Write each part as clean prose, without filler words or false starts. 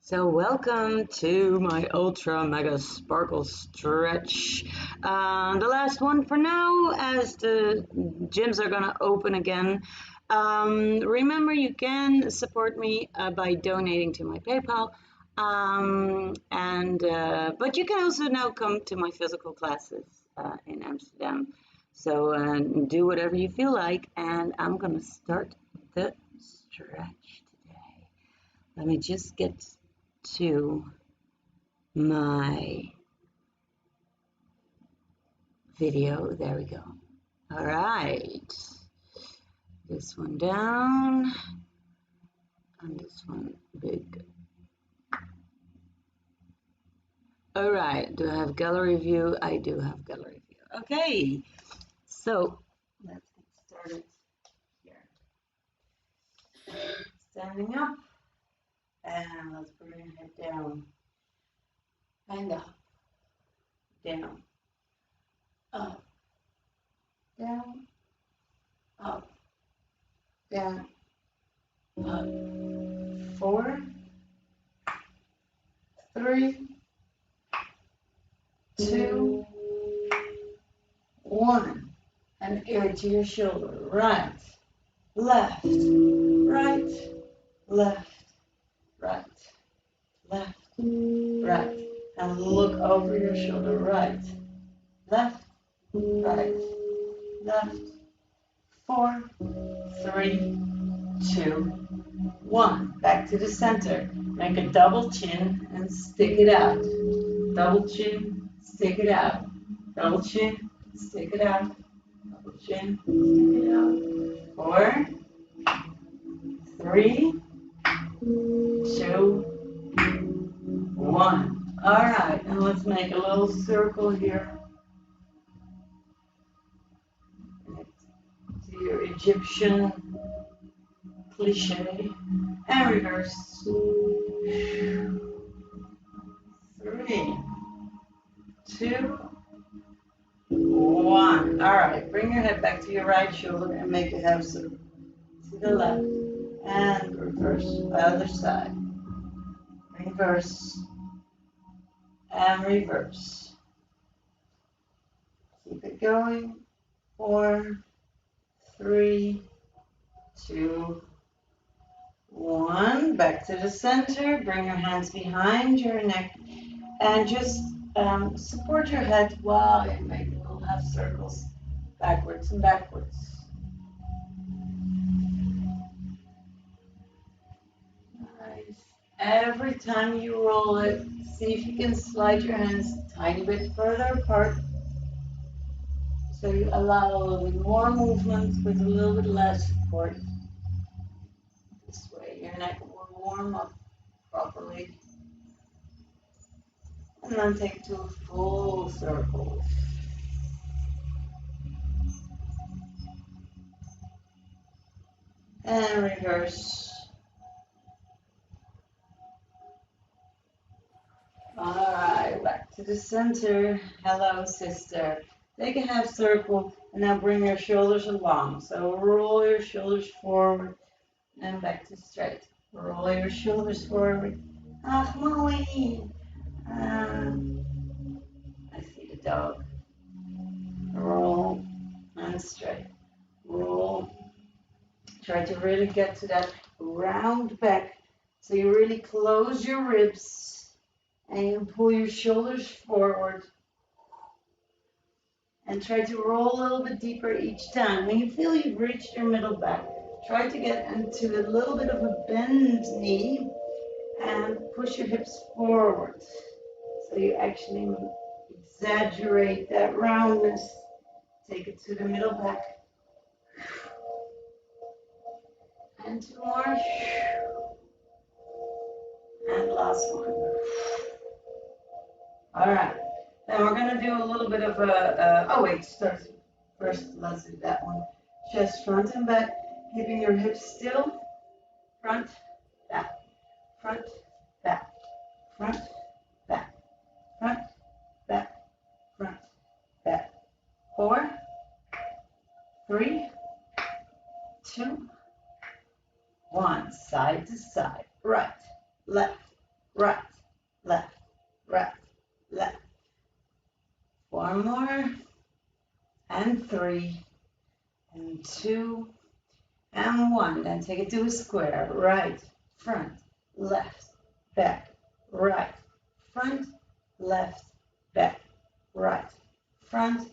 So welcome to my ultra mega sparkle stretch. The last one for now, as the gyms are gonna open again. Remember, you can support me by donating to my PayPal. But you can also now come to my physical classes in Amsterdam. So do whatever you feel like, and I'm gonna start the stretch today. Let me just get to my video. There we go. All right. This one down and this one big. All right. Do I have gallery view? I do have gallery view. Okay. So let's get started here. Standing up and let's bring your head down and up, down, up, down, up, down, up. 4, 3, 2, 1. And ear to your shoulder. Right, left, right, left, right, left, right. And look over your shoulder. Right, left, right, left. 4, 3, 2, 1. Back to the center. Make a double chin and stick it out. Double chin, stick it out. Double chin, stick it out. Double chin, stick it out. 4, 3, 2, 1. All right, and let's make a little circle here. To your Egyptian cliche. And reverse. 3, 2, 1. All right, bring your head back to your right shoulder and make a half circle to the left. And reverse, other side. Reverse. And reverse. Keep it going. 4, 3, 2, 1. Back to the center. Bring your hands behind your neck and just support your head while you make little half circles backwards and backwards. Nice. Every time you roll it, see if you can slide your hands a tiny bit further apart so you allow a little bit more movement with a little bit less support. This way your neck will warm up properly. And then take to a full circle. And reverse. All right, back to the center. Hello, sister. Take a half circle and now bring your shoulders along. So roll your shoulders forward and back to straight. Roll your shoulders forward. Ah, Molly. I see the dog. Roll and straight. Roll. Try to really get to that round back so you really close your ribs and you pull your shoulders forward and try to roll a little bit deeper each time. When you feel you've reached your middle back, try to get into a little bit of a bend knee and push your hips forward so you actually exaggerate that roundness. Take it to the middle back. And 2 more. And last one. All right. Then we're going to do a little bit of first, let's do that one. Chest front and back, keeping your hips still. Front, back, front, back, front, back, front, back, front, back. 4, 3, 2, 1. Side to side. Right, left, right, left, right, left. 4 more, and 3, and 2, and 1. Then take it to a square. Right, front, left, back, right, front, left, back, right, front,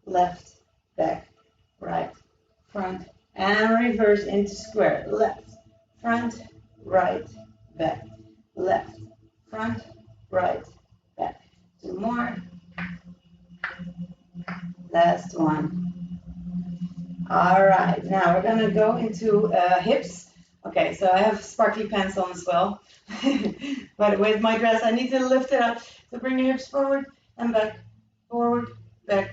left, back, right, front, and reverse into square. Left, front, right, back, left, front, right, back. 2 more. Last one. All right, now we're gonna go into hips. Okay, so I have sparkly pants on as well, but with my dress I need to lift it up. So bring your hips forward and back, forward, back.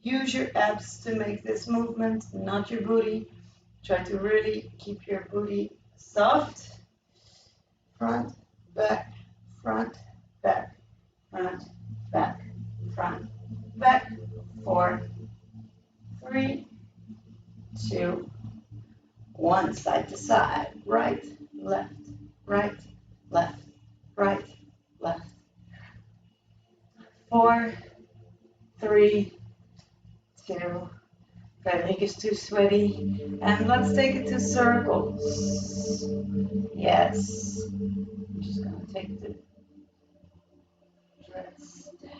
Use your abs to make this movement, not your booty. Try to really keep your booty soft. Front, back, front, back, front, back, front, back. 4, 3, 2, 1. Side to side. Right, left, right, left, right, left. 4, 3, 2. That leg is too sweaty. And let's take it to circles. Yes. I'm just going to take the dress down.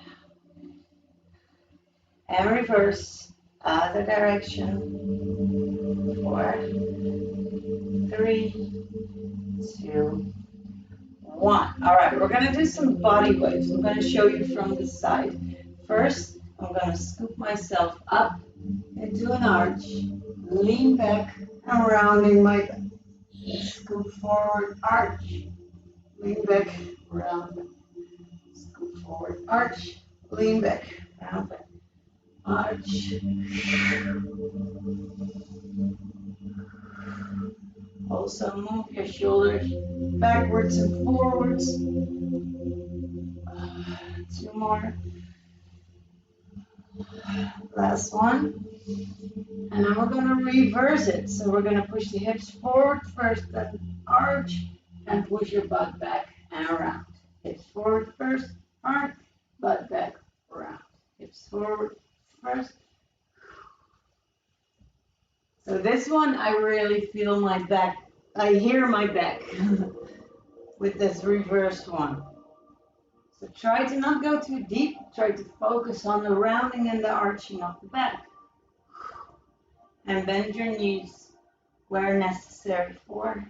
And reverse. Other direction. 4, 3, 2, 1. All right, we're going to do some body waves. I'm going to show you from the side. First, I'm going to scoop myself up into an arch, lean back, and rounding my back. Scoop forward, arch, lean back, round back. Scoop forward, arch, lean back, round back, arch. Also move your shoulders backwards and forwards. 2 more. Last one. And then we're going to reverse it. So we're going to push the hips forward first, then arch, and push your butt back and around. Hips forward first, arch, butt back, around. Hips forward first. So this one, I really feel my back. I hear my back with this reversed one. So try to not go too deep. Try to focus on the rounding and the arching of the back. And bend your knees where necessary. 4,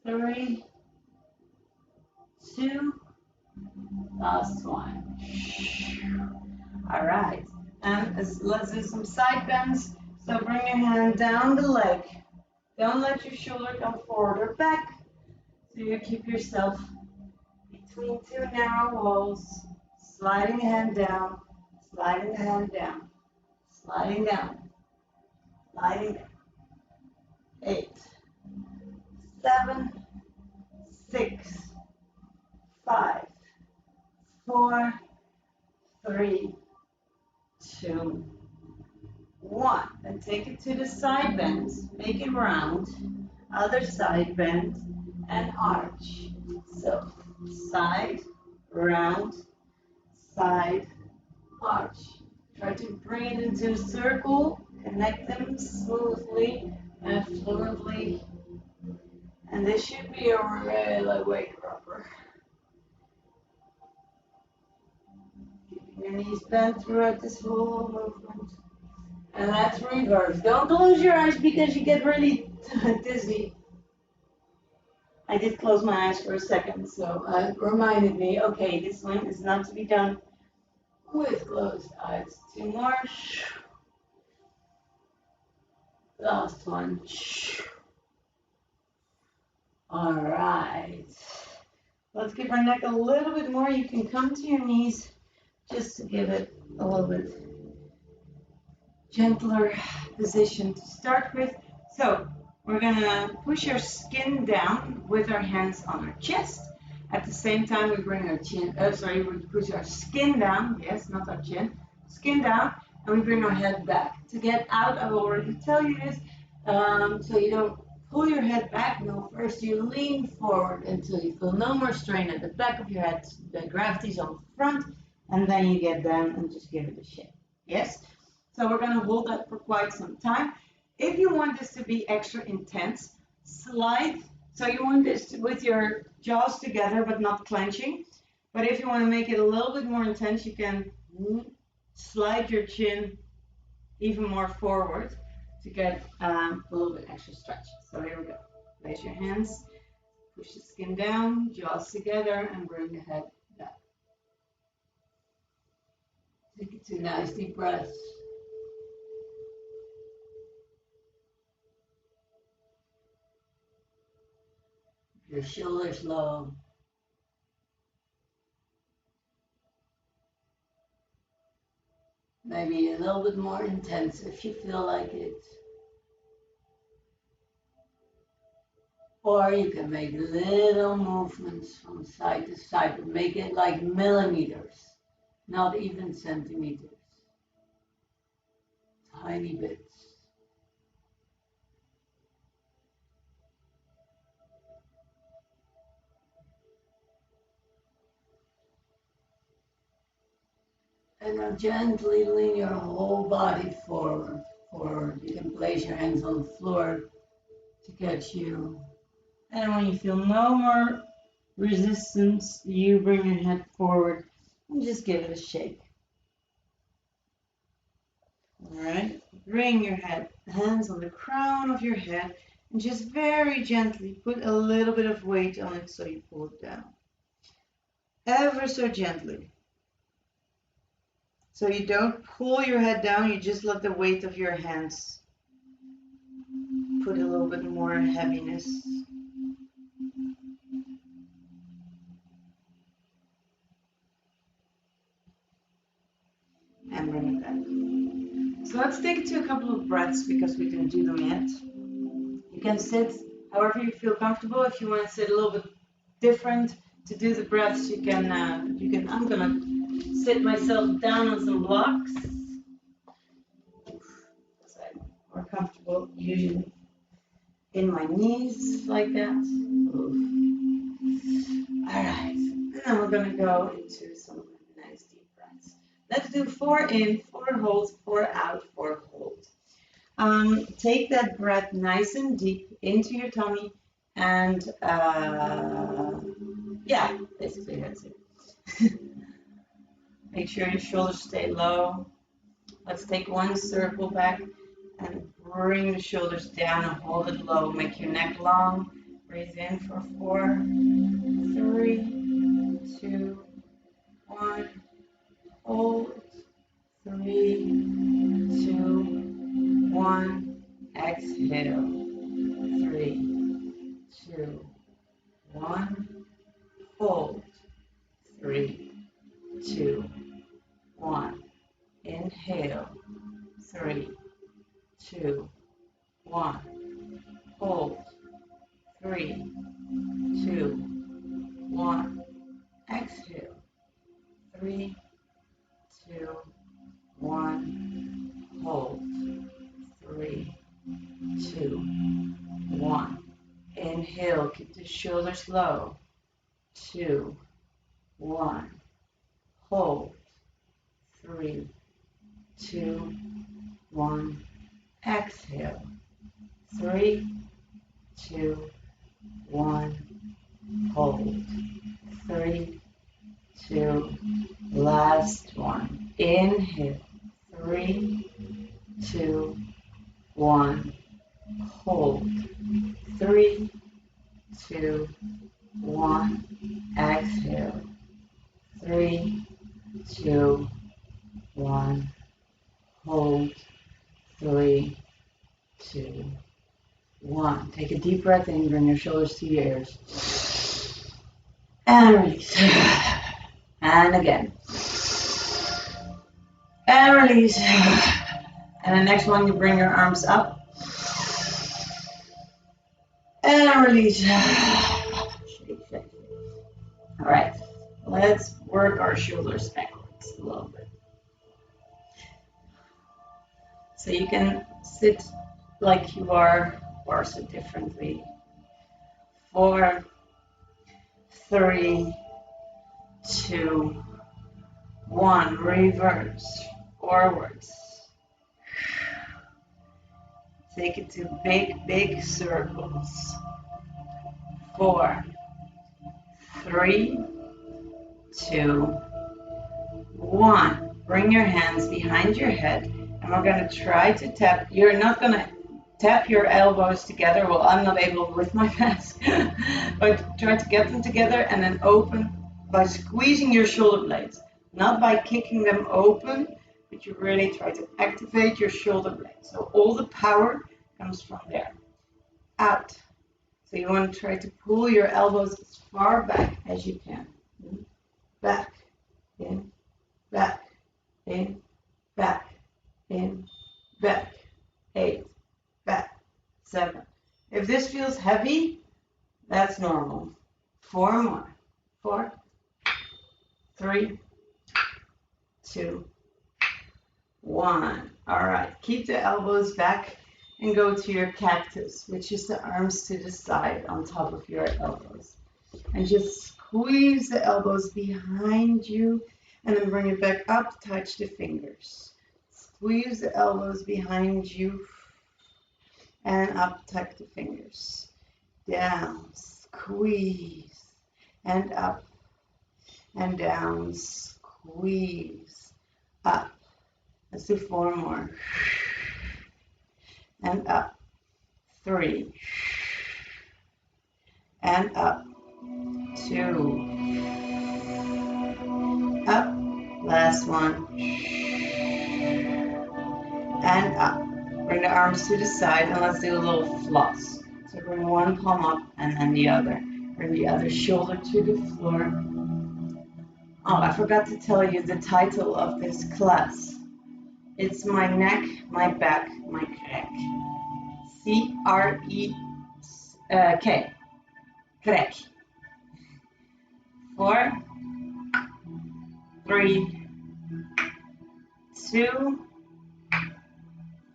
3, 2, last one. All right, and let's do some side bends. So bring your hand down the leg. Don't let your shoulder come forward or back. So you keep yourself between 2 narrow walls. Sliding the hand down, sliding the hand down, sliding down. Sliding down. 8, 7, 6, 5, 4, 3, 2, 1. Then take it to the side bend. Make it round. Other side bend and arch. So side, round, side, arch. Try to bring it into a circle. Connect them smoothly and fluidly. And this should be a really weight rubber. Keeping your knees bent throughout this whole movement. And let's reverse. Don't close your eyes because you get really dizzy. I did close my eyes for a second, so it reminded me, okay, this one is not to be done with closed eyes. 2 more. Last one. All right. Let's give our neck a little bit more. You can come to your knees just to give it a little bit gentler position to start with. So we're gonna push our skin down with our hands on our chest. At the same time, we bring our chin, we push our skin down, yes, not our chin, skin down, and we bring our head back. To get out, I will already tell you this, so you don't pull your head back. No, first you lean forward until you feel no more strain at the back of your head. The gravity's on the front, and then you get down and just give it a shake. Yes? So we're going to hold that for quite some time. If you want this to be extra intense, slide. So you want this with your jaws together but not clenching. But if you want to make it a little bit more intense, you can slide your chin even more forward to get a little bit extra stretch. So here we go. Place your hands, push the skin down, jaws together, and bring the head down. Take 2 nice deep breaths. Your shoulders low. Maybe a little bit more intense if you feel like it. Or you can make little movements from side to side, but make it like millimeters, not even centimeters. Tiny bits. And now gently lean your whole body forward. You can place your hands on the floor to catch you. And when you feel no more resistance, you bring your head forward and just give it a shake. All right, bring your hands on the crown of your head and just very gently put a little bit of weight on it so you pull it down. Ever so gently. So you don't pull your head down, you just let the weight of your hands put a little bit more heaviness. And bring it back. So let's take it to a couple of breaths because we didn't do them yet. You can sit however you feel comfortable. If you want to sit a little bit different to do the breaths, you can. I'm gonna sit myself down on some blocks. Because I'm more comfortable usually in my knees like that. All right, and then we're gonna go into some nice deep breaths. Let's do 4 in, 4 hold, 4 out, 4 hold. Take that breath nice and deep into your tummy and yeah, basically that's it. Make sure your shoulders stay low. Let's take 1 circle back and bring the shoulders down and hold it low. Make your neck long. Breathe in for 4, 3, 2, 1. Hold. 3, 2, 1. Exhale. 3, 2, 1. Hold. 3, 2, 1. Inhale. 3, 2, 1. Hold. 3, 2, 1. Exhale. 3, 2, 1. Hold. 3, 2, 1. Inhale. Keep the shoulders low. 2, 1. Hold. 3, 2, 1. Exhale. 3, 2, 1. Hold. 3, 2. Last one. Inhale. 3, 2, 1. Hold. 3, 2, 1. Exhale. 3, 2, 1. Hold. 3, 2, 1. Take a deep breath in. Bring your shoulders to your ears. And release. And again. And release. And the next one, you bring your arms up. And release. Shake, shake. All right. Let's work our shoulders backwards a little bit. So you can sit like you are Force it differently. 4, 3, 2, 1. Reverse. Forwards. Take it to big, big circles. 4, 3, 2, 1. Bring your hands behind your head, and we're going to try to tap. You're not going to tap your elbows together. Well, I'm not able with my mask, but try to get them together and then open by squeezing your shoulder blades, not by kicking them open, but you really try to activate your shoulder blades. So all the power comes from there. Out. So you want to try to pull your elbows as far back as you can. Back, in, back, in, back, in, back. 8, back, 7. If this feels heavy, that's normal. 4 more. 4, 3, 2, 1. All right, keep the elbows back and go to your cactus, which is the arms to the side on top of your elbows. And just squeeze the elbows behind you and then bring it back up, touch the fingers. Squeeze the elbows behind you and up, touch the fingers. Down, squeeze, and up, and down, squeeze, up. Let's do 4 more. And up. 3. And up. 2. Up. Last one. And up. Bring the arms to the side and let's do a little floss. So bring one palm up and then the other. Bring the other shoulder to the floor. Oh, I forgot to tell you the title of this class. It's my neck, my back, my crek. C-R-E-K. Crek. 4, 3, 2,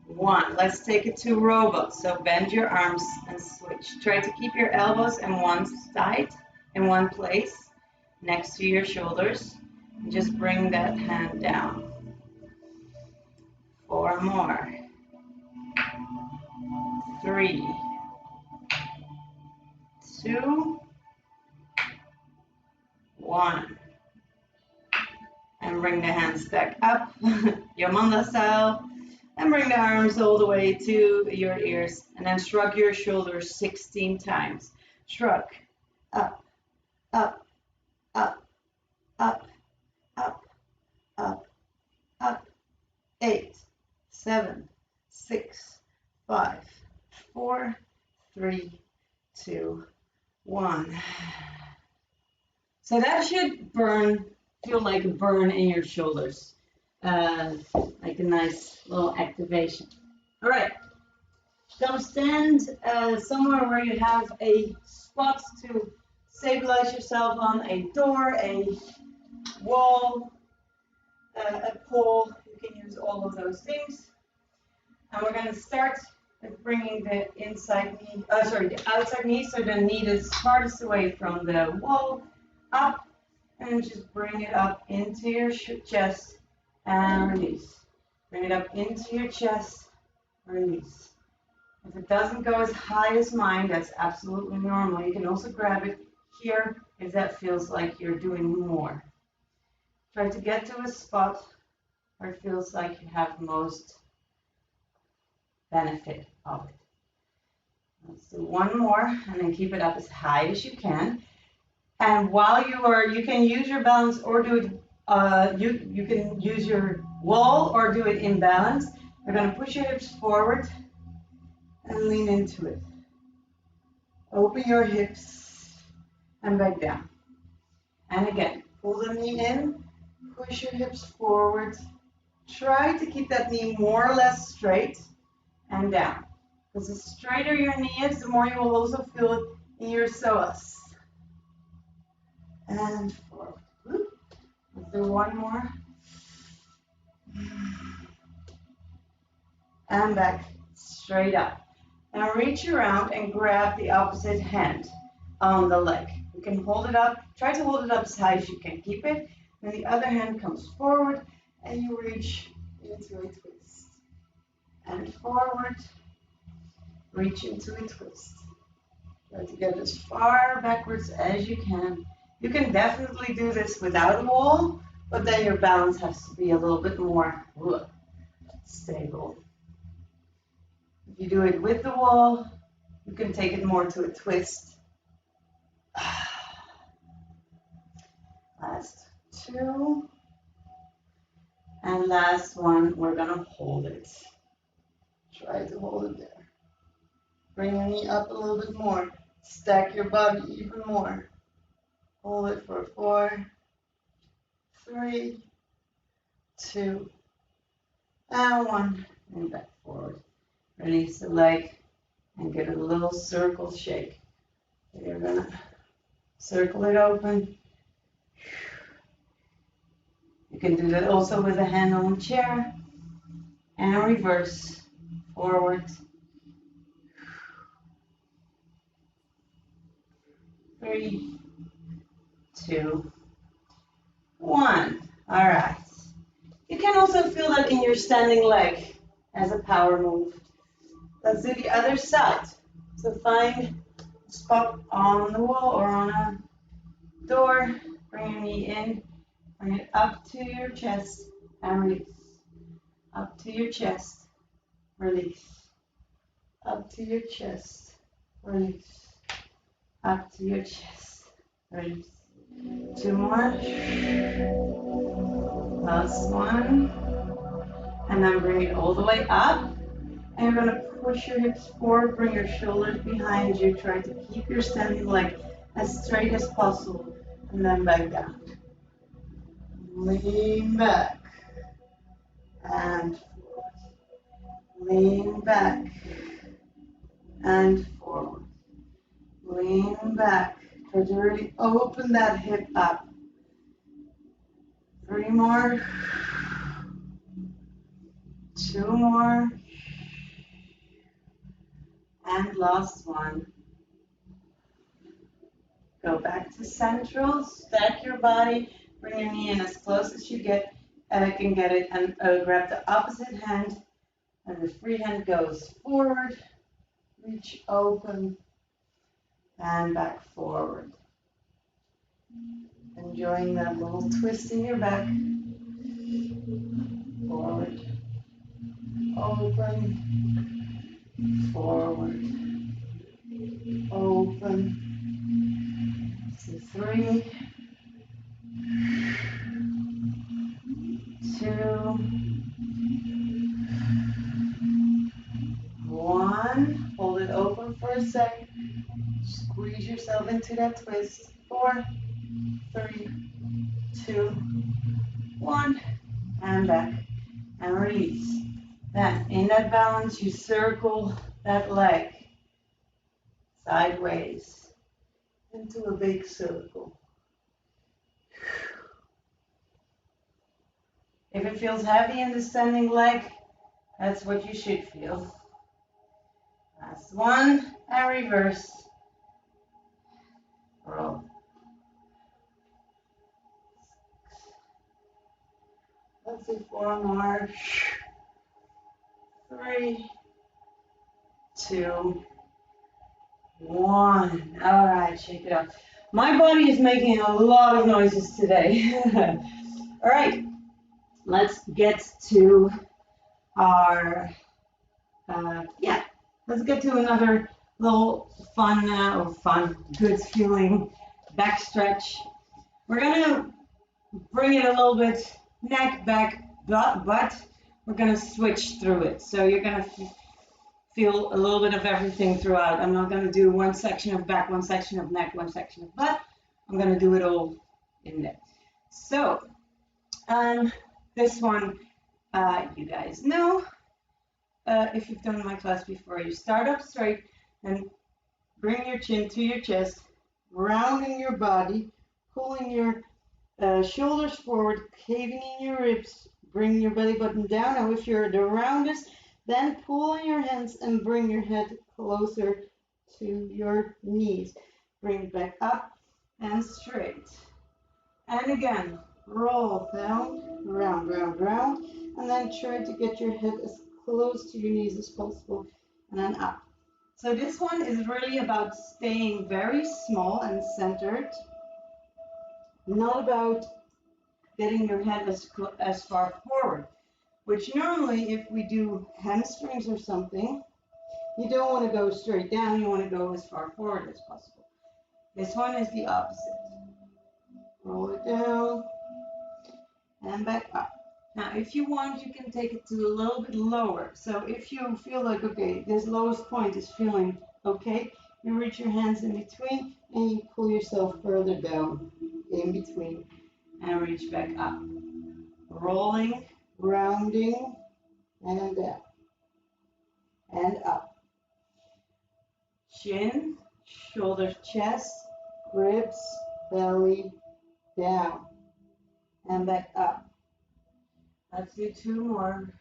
1. Let's take it to robot. So bend your arms and switch. Try to keep your elbows in one side, in one place, next to your shoulders. And just bring that hand down. 4 more. 3, 2, 1. And bring the hands back up, Yamanda style. And bring the arms all the way to your ears. And then shrug your shoulders 16 times. Shrug. Up, up, up, up, up, up, up. 8, 7, 6, 5, 4, 3, 2, 1. So that should feel like a burn in your shoulders. Like a nice little activation. All right. Come stand somewhere where you have a spot to stabilize yourself on, a door, a wall, a pole. You can use all of those things. And we're going to start with bringing the the outside knee, so the knee is farthest away from the wall, up, and just bring it up into your chest and release. Bring it up into your chest, release. If it doesn't go as high as mine, that's absolutely normal. You can also grab it here if that feels like you're doing more. Try to get to a spot where it feels like you have most benefit of it. Let's do 1 more and then keep it up as high as you can. And while you can use your balance or do it, you can use your wall or do it in balance. We're going to push your hips forward and lean into it. Open your hips and back down. And again, pull the knee in, push your hips forward. Try to keep that knee more or less straight and down. Because the straighter your knee is, the more you will also feel it in your psoas. And forward. Let's do 1 more. And back, straight up. Now reach around and grab the opposite hand on the leg. You can hold it up, try to hold it up as high as you can. Keep it. Then the other hand comes forward and you reach into a twist. And forward, reach into a twist. Try to get as far backwards as you can. You can definitely do this without a wall, but then your balance has to be a little bit more stable. If you do it with the wall, you can take it more to a twist. Last two. And last one, we're gonna hold it. Try to hold it there. Bring your knee up a little bit more. Stack your body even more. Hold it for 4, 3, 2, and 1. And back forward. Release the leg and give it a little circle shake. So you're gonna circle it open. You can do that also with a hand on the chair. And reverse. Forward. 3, 2, 1. All right. You can also feel that in your standing leg as a power move. Let's do the other side. So find a spot on the wall or on a door. Bring your knee in. Bring it up to your chest and release. Up to your chest. Release. Up to your chest. Release. Up to your chest. Release. 2 more. Last one. And then bring it all the way up. And you're going to push your hips forward, bring your shoulders behind you. Try to keep your standing leg as straight as possible. And then back down. Lean back. And forward. Lean back. And forward. Lean back. Try to really open that hip up. 3 more. 2 more. And last one. Go back to central. Stack your body. Bring your knee in as close as you can get it. And grab the opposite hand. And the free hand goes forward. Reach open. And back forward. Enjoying that little twist in your back. Forward. Open. Forward. Open. So 3, 2, 1. Hold it open for a second. Squeeze yourself into that twist. 4, 3, 2, 1. And back. And release. Then, in that balance, you circle that leg sideways into a big circle. If it feels heavy in the standing leg, that's what you should feel. Last one, and reverse. Roll. Let's do 4 more. 3, 2, 1. All right, shake it up. My body is making a lot of noises today. All right, let's get to our, let's get to another little good feeling back stretch. We're gonna bring it a little bit neck, back, butt. We're gonna switch through it. So you're gonna feel a little bit of everything throughout. I'm not gonna do one section of back, one section of neck, one section of butt. I'm gonna do it all in there. So this one, you guys know, if you've done my class before, you start up straight and bring your chin to your chest, rounding your body, pulling your shoulders forward, caving in your ribs, bring your belly button down. Now if you're the roundest, then pull on your hands and bring your head closer to your knees. Bring it back up and straight. And again, roll down, round, round, round, and then try to get your head as close to your knees as possible, and then up. So this one is really about staying very small and centered, not about getting your head as far forward, which normally if we do hamstrings or something, you don't want to go straight down, you want to go as far forward as possible. This one is the opposite. Roll it down and back up. Now, if you want, you can take it to a little bit lower. So if you feel like, okay, this lowest point is feeling okay, you reach your hands in between and you pull yourself further down in between and reach back up. Rolling, rounding, and down, and up. Chin, shoulders, chest, ribs, belly, down, and back up. Let's do 2 more.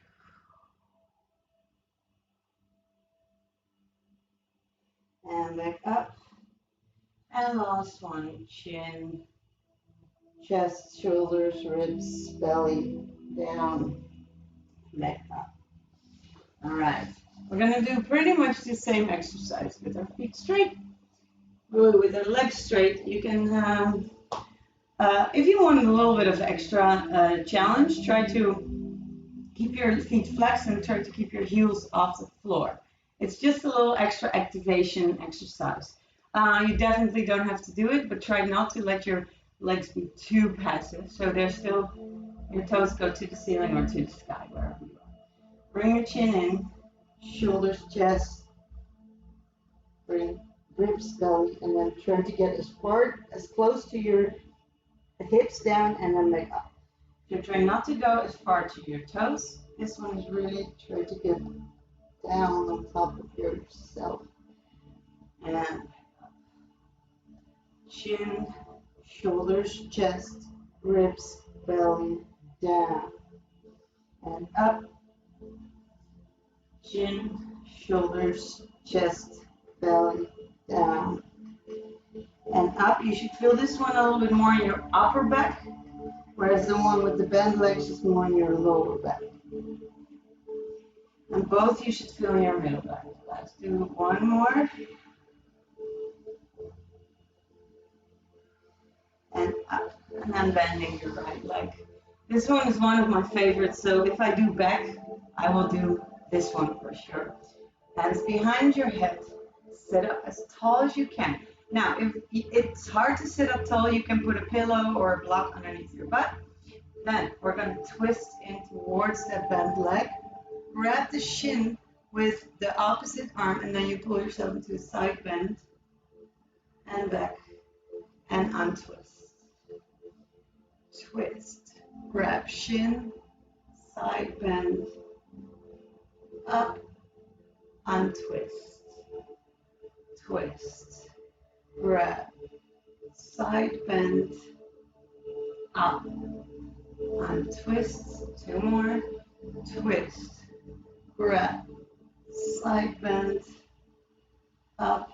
And back up. And last one, chin, chest, shoulders, ribs, belly, down, back up. All right. We're going to do pretty much the same exercise with our feet straight. With our legs straight. You can, if you want a little bit of extra challenge, try to keep your feet flexed and try to keep your heels off the floor. It's just a little extra activation exercise. You definitely don't have to do it, but try not to let your legs be too passive. So they're still, your toes go to the ceiling or to the sky, wherever you are. Bring your chin in, shoulders, chest, bring ribs, belly, and then try to get as close to your hips down and then back up. If you're trying not to go as far to your toes, this one is really try to get down on top of yourself. And up. Chin, shoulders, chest, ribs, belly, down. And up. Chin, shoulders, chest, belly, down. And up. You should feel this one a little bit more in your upper back, whereas the one with the bent legs is more in your lower back. And both you should feel in your middle back. Let's do 1 more. And up. And then bending your right leg. This one is one of my favorites, so if I do back, I will do this one for sure. Hands behind your head. Sit up as tall as you can. Now, if it's hard to sit up tall, you can put a pillow or a block underneath your butt. Then we're going to twist in towards that bent leg. Grab the shin with the opposite arm, and then you pull yourself into a side bend and back and untwist. Twist. Grab shin, side bend, up, untwist. Twist. Grab, side bend, up, untwist. 2 more. Twist. Grab, side bend, up,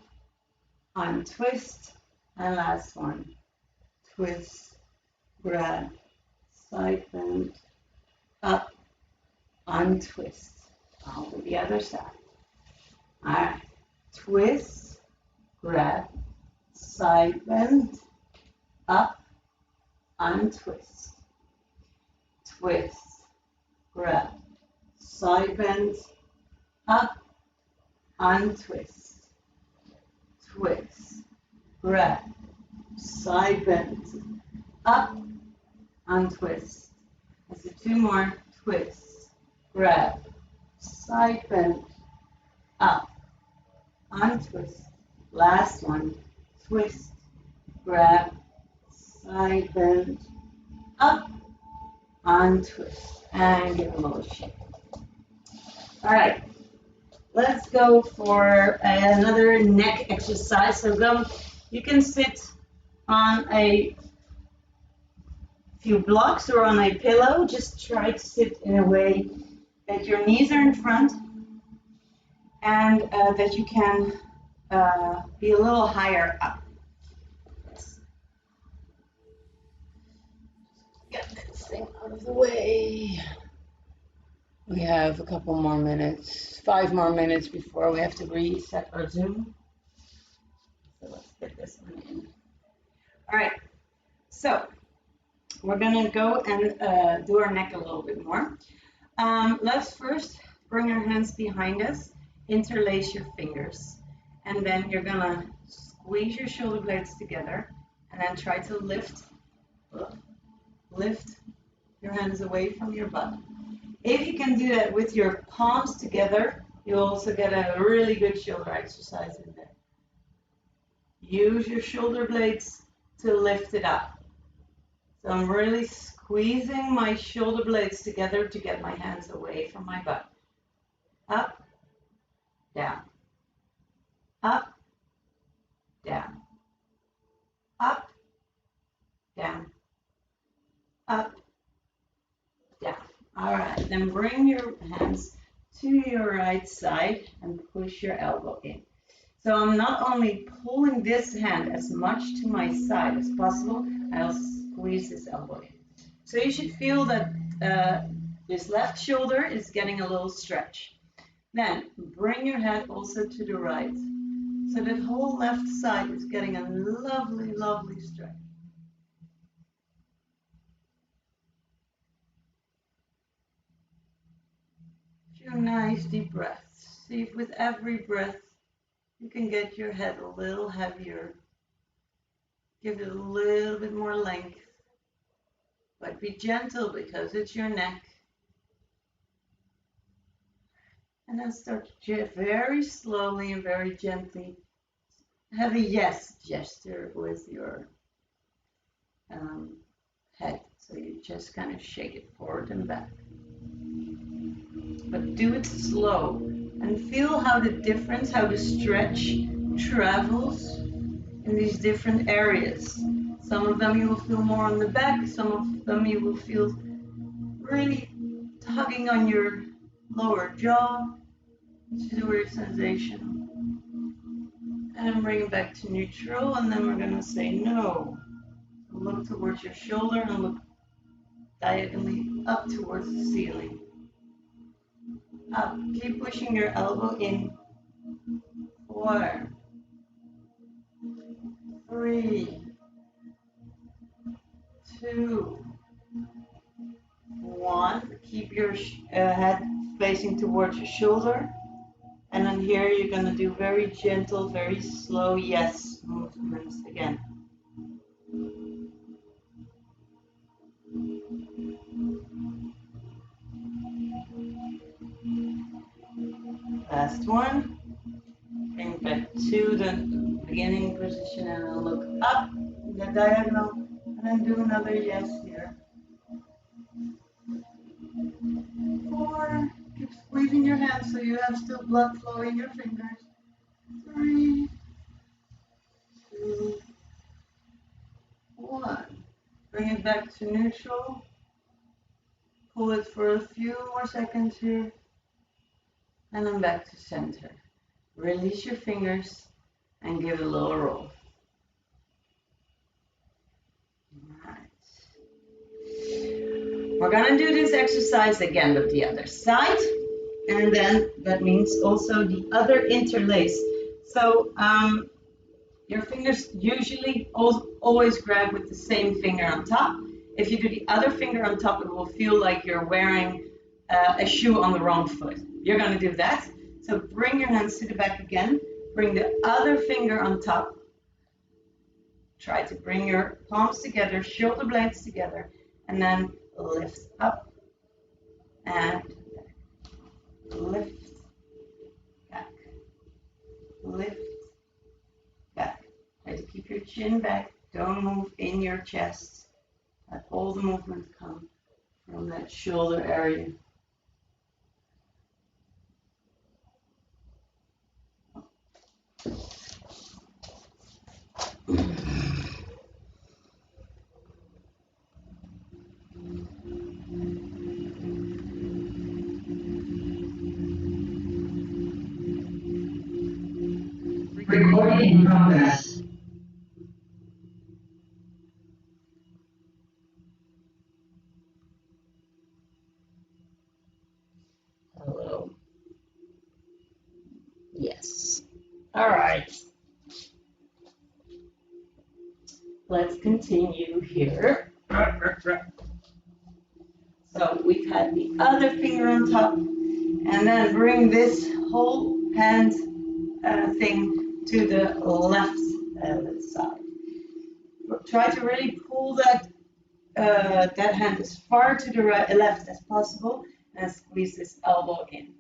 untwist, and last one, twist, grab, side bend, up, untwist. I'll do the other side. All right, twist, grab, side bend, up, untwist, twist, grab, side bend, up, untwist, twist, grab, side bend, up, untwist. Let's do 2 more. Twist, grab, side bend, up, untwist. Last one. Twist, grab, side bend, up, untwist. And give a little shake. All right, let's go for another neck exercise. So you can sit on a few blocks or on a pillow. Just try to sit in a way that your knees are in front and that you can be a little higher up. Yes. Get this thing out of the way. We have a couple more minutes, 5 more minutes before we have to reset our Zoom. So let's get this one in. All right, so we're gonna go and do our neck a little bit more. Let's first bring our hands behind us, interlace your fingers, and then you're gonna squeeze your shoulder blades together and then try to lift your hands away from your butt. If you can do that with your palms together, you'll also get a really good shoulder exercise in there. Use your shoulder blades to lift it up. So I'm really squeezing my shoulder blades together to get my hands away from my butt. Up, down, up, down, up, down, up, down. All right, then bring your hands to your right side and push your elbow in. So I'm not only pulling this hand as much to my side as possible, I also squeeze this elbow in. So you should feel that this left shoulder is getting a little stretch. Then bring your head also to the right. So that whole left side is getting a lovely, lovely stretch. Few nice deep breaths. See if with every breath you can get your head a little heavier. Give it a little bit more length. But be gentle because it's your neck. And then start to very slowly and very gently have a yes gesture with your head. So you just kind of shake it forward and back. But do it slow and feel how the difference, how the stretch travels in these different areas. Some of them you will feel more on the back, some of them you will feel really tugging on your lower jaw, which is a weird sensation. And bring it back to neutral, and then we're going to say no. So look towards your shoulder and look diagonally up towards the ceiling. Up. Keep pushing your elbow in. 4, 3, 2, 1. Keep your head facing towards your shoulder. And then here you're going to do very gentle, very slow yes movements again. Last one. Bring it back to the beginning position and then look up the diagonal and then do another yes here. 4. Keep squeezing your hands so you have still blood flowing in your fingers. 3, 2, 1. Bring it back to neutral. Pull it for a few more seconds here. And then back to center. Release your fingers and give it a little roll. Alright. We're going to do this exercise again with the other side. And then that means also the other interlace. So your fingers usually always grab with the same finger on top. If you do the other finger on top, it will feel like you're wearing a shoe on the wrong foot. You're going to do that. So bring your hands to the back again. Bring the other finger on top. Try to bring your palms together, shoulder blades together, and then lift up and back. Lift, back. Lift, back. Try to keep your chin back. Don't move in your chest. Let all the movement come from that shoulder area. Recording in progress. Hello. Yes. All right. Let's continue here. So we've had the other finger on top, and then bring this whole hand thing to the left side. Try to really pull that hand as far to the left as possible, and squeeze this elbow in.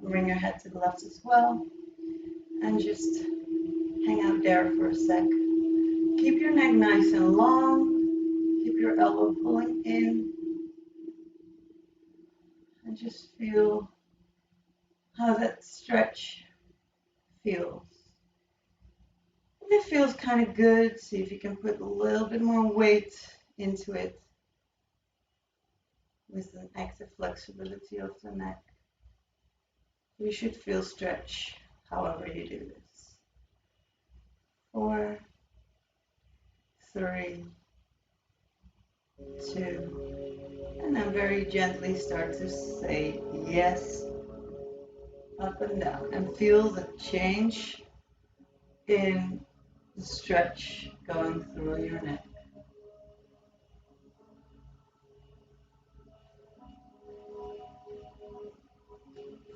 Bring your head to the left as well, and just hang out there for a sec. Keep your neck nice and long. Keep your elbow pulling in. And just feel how that stretch feels. If it feels kind of good, see if you can put a little bit more weight into it with an active flexibility of the neck. You should feel stretch however you do this. 4, 3, 2, and then very gently start to say yes, up and down, and feel the change in the stretch going through your neck.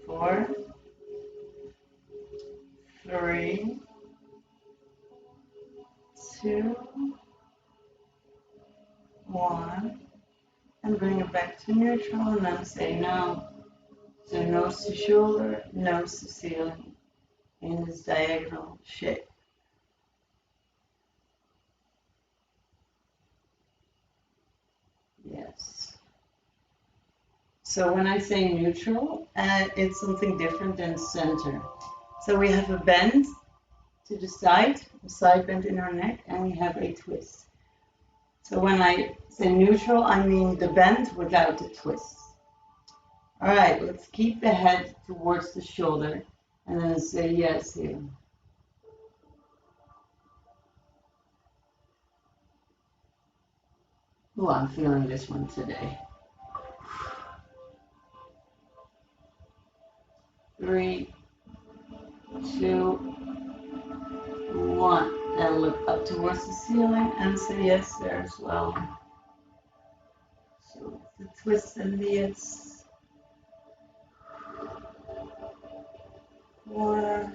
4, 3, 2, 1, and bring it back to neutral, and then say no. So nose to shoulder, nose to ceiling in this diagonal shape. Yes. So when I say neutral, it's something different than center. So we have a bend to the side bend in our neck, and we have a twist. So when I say neutral, I mean the bend without the twist. All right, let's keep the head towards the shoulder and then say yes here. Oh, I'm feeling this one today. 3, 2, 1. And look up towards the ceiling and say yes there as well. So the twist and the yes. 4,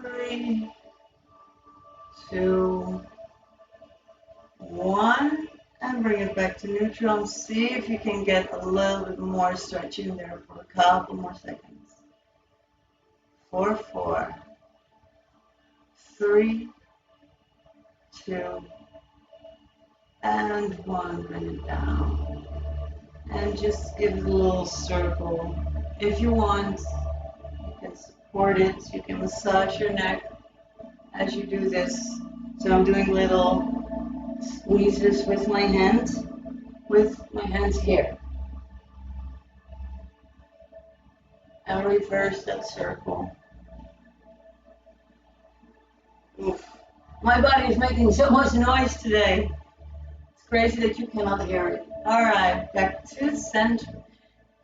3, 2, 1, and bring it back to neutral, and see if you can get a little bit more stretch in there for a couple more seconds. 4, 4, 3, 2, and 1. Bring it down, and just give it a little circle. If you want, you can support it. You can massage your neck as you do this. So I'm doing little squeezes with my hands here. And reverse that circle. Oof. My body is making so much noise today. It's crazy that you cannot hear it. All right, back to center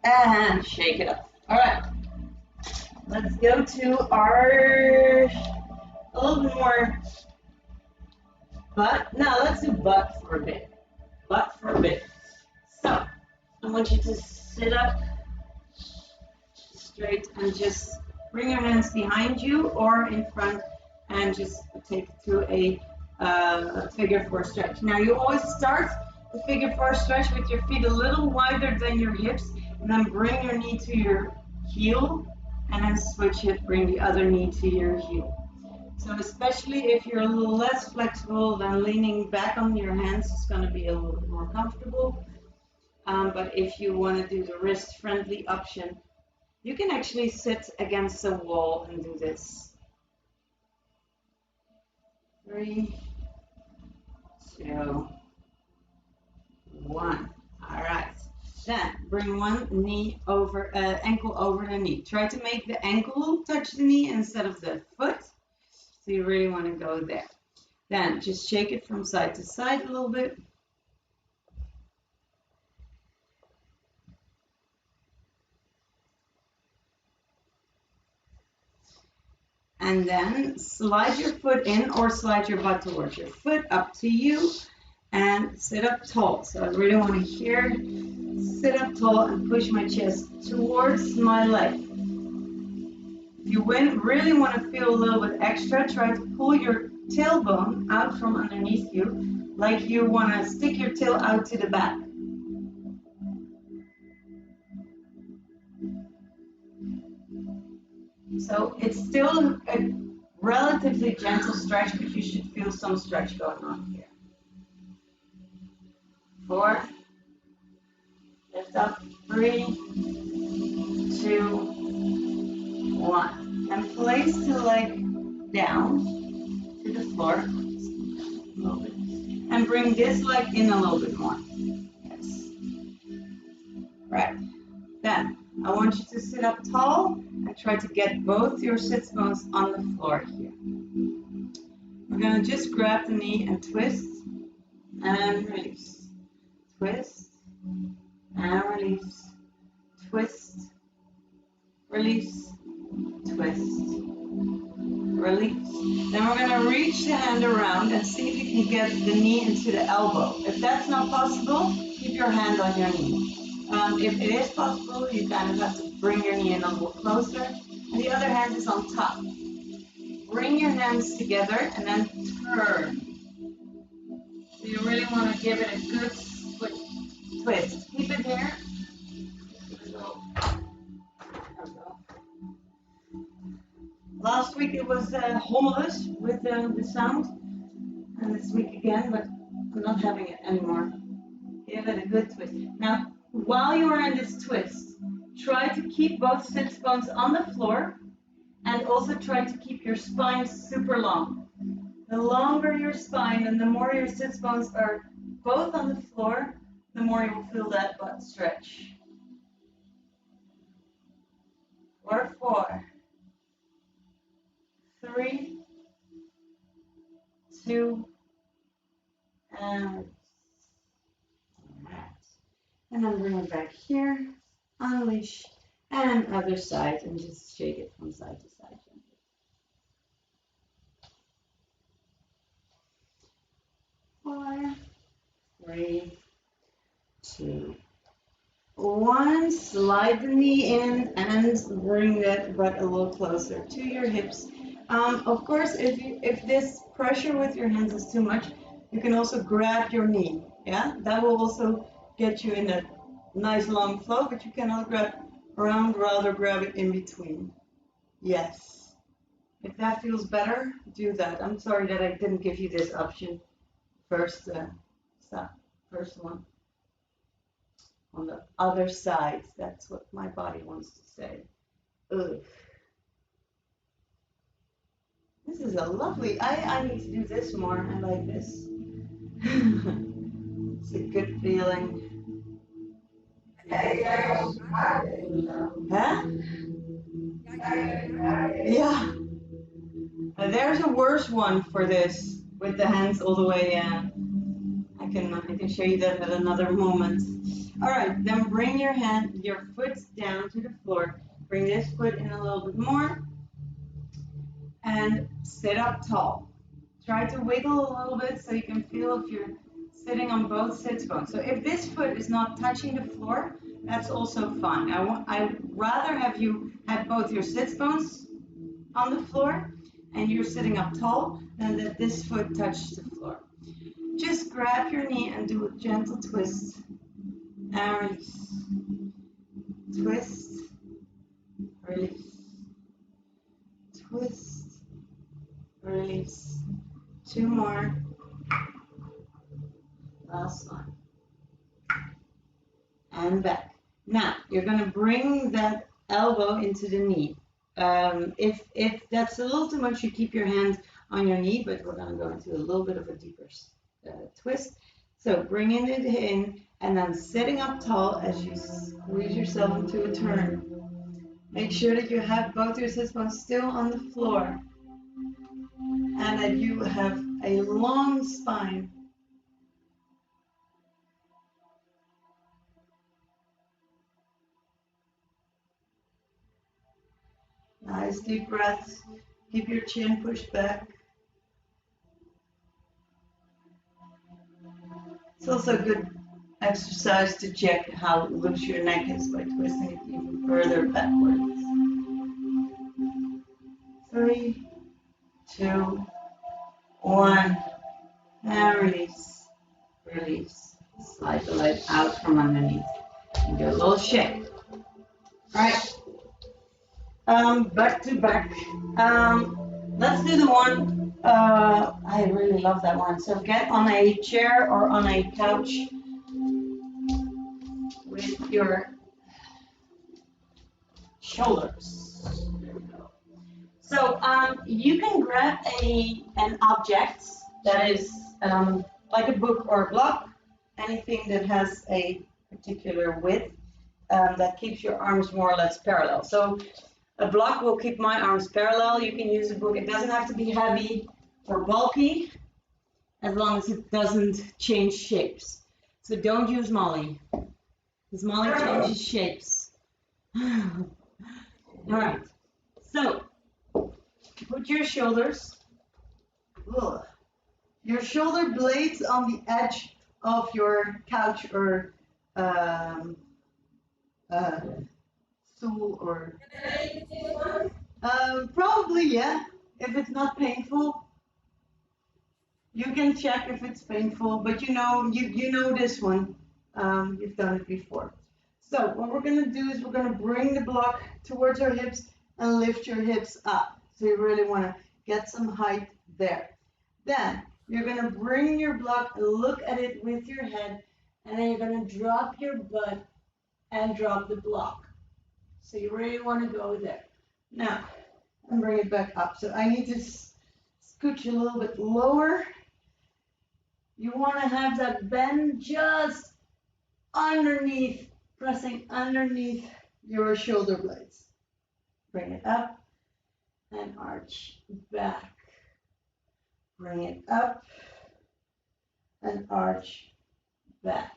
and shake it up. All right, let's go to our a little bit more butt. Now let's do butt for a bit. Butt for a bit. So I want you to sit up straight and just bring your hands behind you or in front and just take it to a figure 4 stretch. Now you always start the figure 4 stretch with your feet a little wider than your hips, and then bring your knee to your heel and then switch it, bring the other knee to your heel. So especially if you're a little less flexible, then leaning back on your hands is going to be a little bit more comfortable. But if you want to do the wrist-friendly option, you can actually sit against the wall and do this. 3, 2, 1. All right. Then bring one knee over, ankle over the knee. Try to make the ankle touch the knee instead of the foot. So you really want to go there. Then just shake it from side to side a little bit. And then slide your foot in or slide your butt towards your foot, up to you. And sit up tall. So I really want to hear, sit up tall and push my chest towards my leg. If you really want to feel a little bit extra, try to pull your tailbone out from underneath you, like you want to stick your tail out to the back. So it's still a relatively gentle stretch, but you should feel some stretch going on here. 4, lift up, 3, 2, 1. And place the leg down to the floor a little bit. And bring this leg in a little bit more. Yes. Right. Then I want you to sit up tall and try to get both your sit bones on the floor here. We're going to just grab the knee and twist and release. Twist and release, twist, release, twist, release. Then we're going to reach the hand around and see if you can get the knee into the elbow. If that's not possible, keep your hand on your knee. If it is possible, you kind of have to bring your knee in a little closer, and the other hand is on top. Bring your hands together and then turn. So you really want to give it a good twist. Keep it here. Last week it was homeless with the sound, and this week again, but I'm not having it anymore. Give it a good twist. Now, while you are in this twist, try to keep both sit bones on the floor, and also try to keep your spine super long. The longer your spine and the more your sit bones are both on the floor, the more you will feel that butt stretch. 4, 3, 2, and then bring it back here, unleash, and other side, and just shake it from side to side. 4, 3, 2, 1. Slide the knee in and bring that butt a little closer to your hips. Of course, if this pressure with your hands is too much, you can also grab your knee. Yeah, that will also get you in that nice long flow, but you cannot grab around, rather grab it in between. Yes. If that feels better, do that. I'm sorry that I didn't give you this option first one. On the other side, that's what my body wants to say. Ugh. This is a lovely, I need to do this more. I like this. It's a good feeling. Huh? Yeah. There's a worse one for this, with the hands all the way in. I can show you that at another moment. All right, then bring your foot down to the floor. Bring this foot in a little bit more. And sit up tall. Try to wiggle a little bit so you can feel if you're sitting on both sit bones. So if this foot is not touching the floor, that's also fine. I'd rather have you have both your sit bones on the floor and you're sitting up tall than that this foot touches the floor. Just grab your knee and do a gentle twist and release. Twist, release. Twist, release. 2 more. Last one. And back. Now, you're going to bring that elbow into the knee. If that's a little too much, you keep your hand on your knee, but we're going to go into a little bit of a deeper twist. So bringing it in and then sitting up tall as you squeeze yourself into a turn. Make sure that you have both your sit bones still on the floor and that you have a long spine. Nice deep breaths. Keep your chin pushed back. It's also a good exercise to check how loose your neck is by twisting it even further backwards. 3, 2, 1, and release. Release. Slide the leg out from underneath. And do a little shake. Right. Back to back. Let's do the one. I really love that one. So get on a chair or on a couch with your shoulders. There we go. So you can grab an object that is like a book or a block, anything that has a particular width that keeps your arms more or less parallel. So a block will keep my arms parallel. You can use a book. It doesn't have to be heavy or bulky as long as it doesn't change shapes. So don't use Molly, because Molly changes shapes. All right, so put your shoulders, your shoulder blades on the edge of your couch or stool or probably, yeah, if it's not painful. You can check if it's painful, but you know this one. You've done it before. So what we're going to do is we're going to bring the block towards our hips and lift your hips up. So you really want to get some height there. Then you're going to bring your block and look at it with your head, and then you're going to drop your butt and drop the block. So you really want to go there. Now, and bring it back up. So I need to scooch a little bit lower. You want to have that bend just underneath, pressing underneath your shoulder blades. Bring it up and arch back. Bring it up and arch back.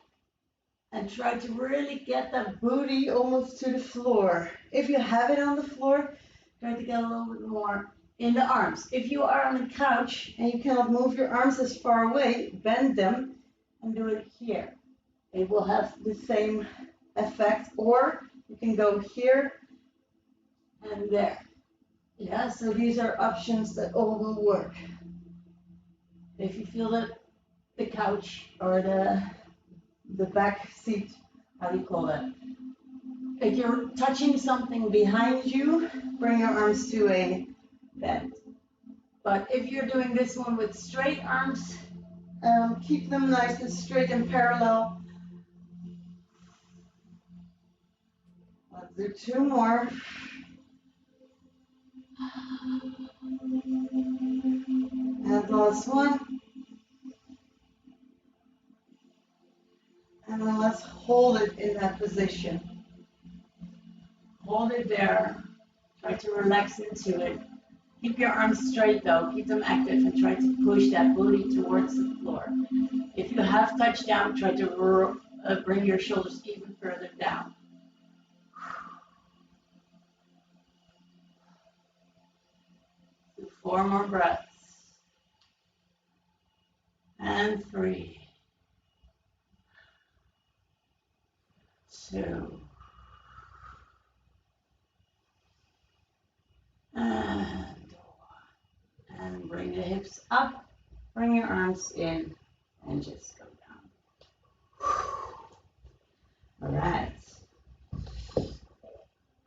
And try to really get that booty almost to the floor. If you have it on the floor, try to get a little bit more in the arms. If you are on a couch and you cannot move your arms as far away, bend them and do it here. It will have the same effect, or you can go here and there. Yeah, so these are options that all will work. If you feel that the couch or the back seat, how do you call that? If you're touching something behind you, bring your arms to a bend. But if you're doing this one with straight arms, keep them nice and straight and parallel. Let's do 2 more. And last one. And then let's hold it in that position. Hold it there. Try to relax into it. Keep your arms straight though. Keep them active and try to push that booty towards the floor. If you have touched down, try to bring your shoulders even further down. 4 more breaths. And 3, 2, and 1. And bring the hips up, bring your arms in, and just go down. All right.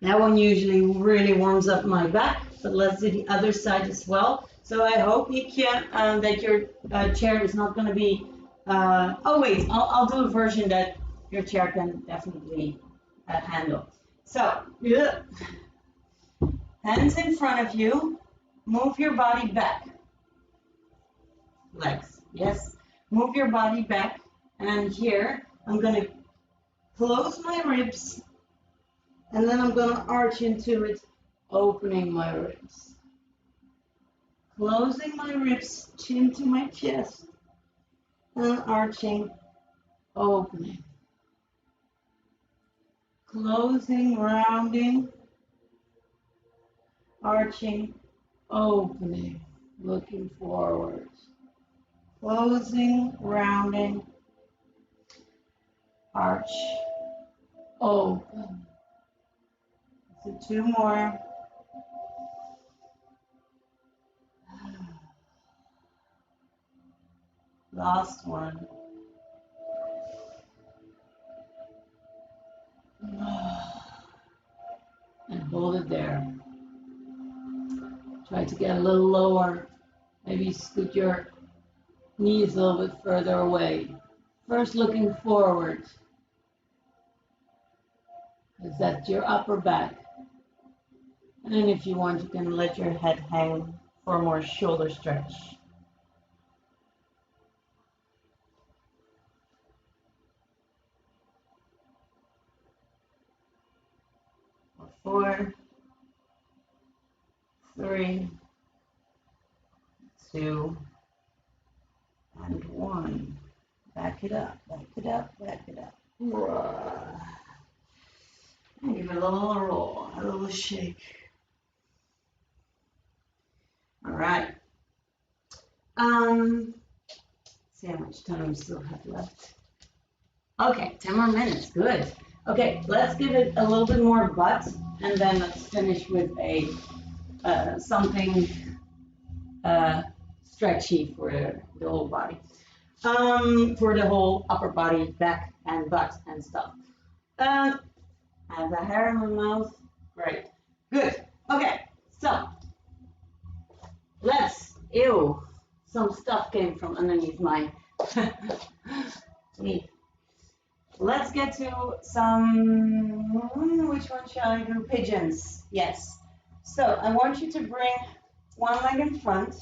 That one usually really warms up my back, but let's do the other side as well. So I hope you can, that your chair is not going to be, oh wait, I'll do a version that your chair can definitely handle. So, hands in front of you, move your body back. Legs, yes. Move your body back And here, I'm going to close my ribs, and then I'm going to arch into it, opening my ribs. Closing my ribs, chin to my chest, and arching, opening. Closing, rounding, arching, opening, looking forward. Closing, rounding, arch, open. So 2 more. Last one. And hold it there. Try to get a little lower. Maybe scoot your knees a little bit further away. First looking forward. Because that's your upper back. And then if you want, you can let your head hang for more shoulder stretch. Four, 3, 2, and 1. Back it up, back it up, back it up. And give it a little roll, a little shake. All right. See how much time we still have left. Okay, 10 more minutes, good. Okay, let's give it a little bit more butt, and then let's finish with a something stretchy for the whole body. For the whole upper body, back and butt and stuff. I have a hair in my mouth. Great. Good. Okay, so let's, some stuff came from underneath my knee. Let's get to some, which one shall I do? Pigeons. Yes. So I want you to bring one leg in front.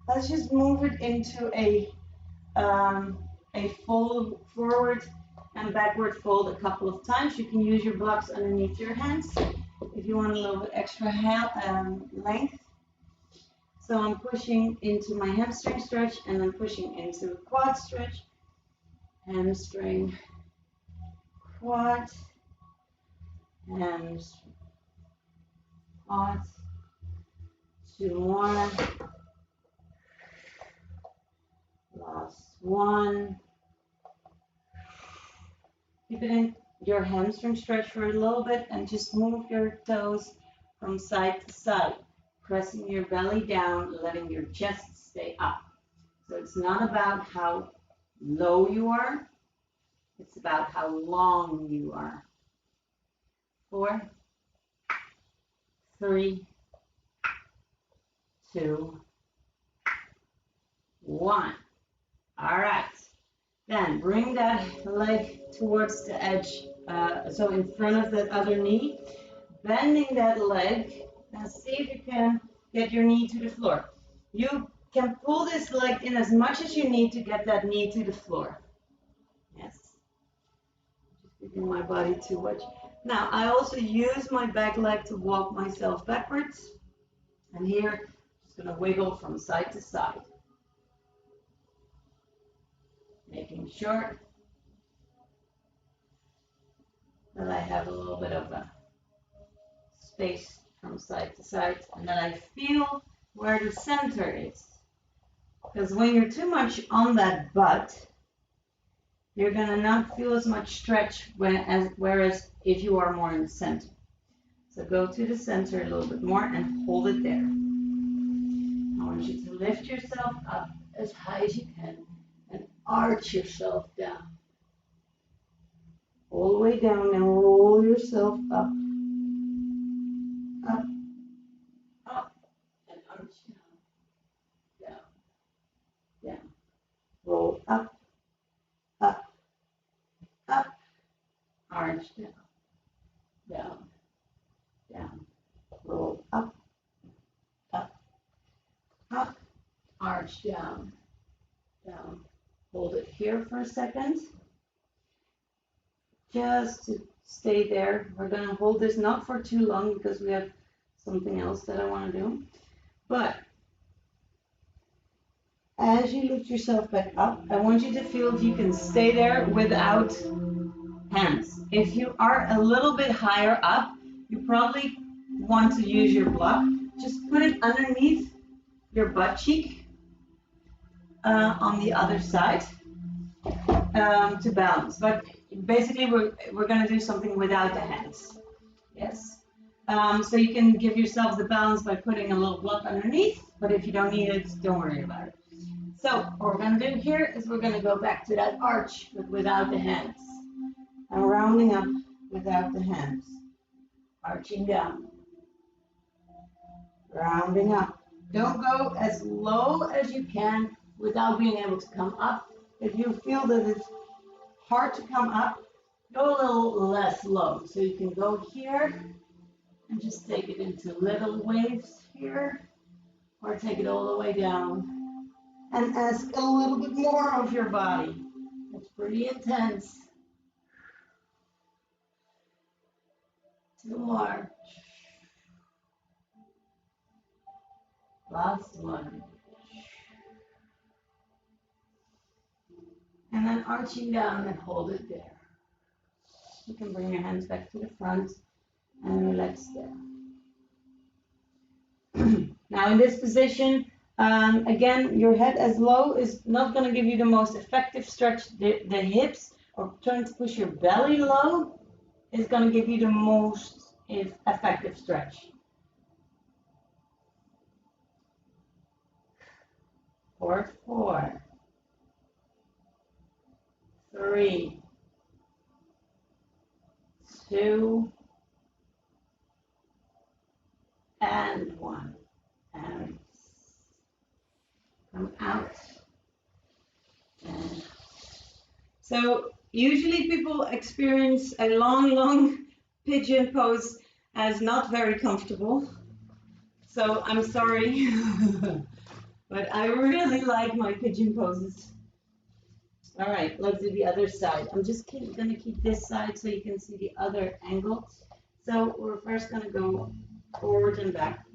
Let's just move it into a fold forward and backward fold a couple of times. You can use your blocks underneath your hands if you want a little bit extra length. So I'm pushing into my hamstring stretch, and I'm pushing into quad stretch, hamstring, quad, hamstring, quad. 2 more. Last one. Keep it in your hamstring stretch for a little bit and just move your toes from side to side, pressing your belly down, letting your chest stay up. So it's not about how low you are, it's about how long you are. 4, 3, 2, 1. All right. Then bring that leg towards the edge, so in front of that other knee. Bending that leg, and see if you can get your knee to the floor. You can pull this leg in as much as you need to get that knee to the floor. Yes. Just giving my body too much. Now, I also use my back leg to walk myself backwards. And here, I'm just going to wiggle from side to side. Making sure that I have a little bit of a space from side to side, and that I feel where the center is. Because when you're too much on that butt, you're going to not feel as much stretch, whereas if you are more in the center. So go to the center a little bit more and hold it there. I want you to lift yourself up as high as you can and arch yourself down. All the way down and roll yourself up. Up, up, and arch down, down, down. Roll up, up, up, arch down, down, down. Roll up, up, up, arch down, down, Hold it here for a second. Just to stay there. We're going to hold this not for too long because we have something else that I want to do. But as you lift yourself back up, I want you to feel if you can stay there without hands. If you are a little bit higher up, you probably want to use your block. Just put it underneath your butt cheek on the other side to balance. But basically, we're going to do something without the hands. Yes. So you can give yourself the balance by putting a little block underneath, but if you don't need it, don't worry about it. So what we're going to do here is we're going to go back to that arch, but without the hands. And rounding up without the hands. Arching down. Rounding up. Don't go as low as you can without being able to come up. If you feel that it's hard to come up, go a little less low. So you can go here and just take it into little waves here, or take it all the way down and ask a little bit more of your body. It's pretty intense. 2 more. Last one. And then arching down and hold it there. You can bring your hands back to the front and relax there. Now in this position, again, your head as low is not going to give you the most effective stretch. The hips, or trying to push your belly low, is going to give you the most effective stretch. 4, 3, 2, and 1. And come out. And so usually people experience a long pigeon pose as not very comfortable. So I'm sorry, but I really like my pigeon poses. All right, let's do the other side. I'm just going to keep this side so you can see the other angle. So we're first going to go forward and back.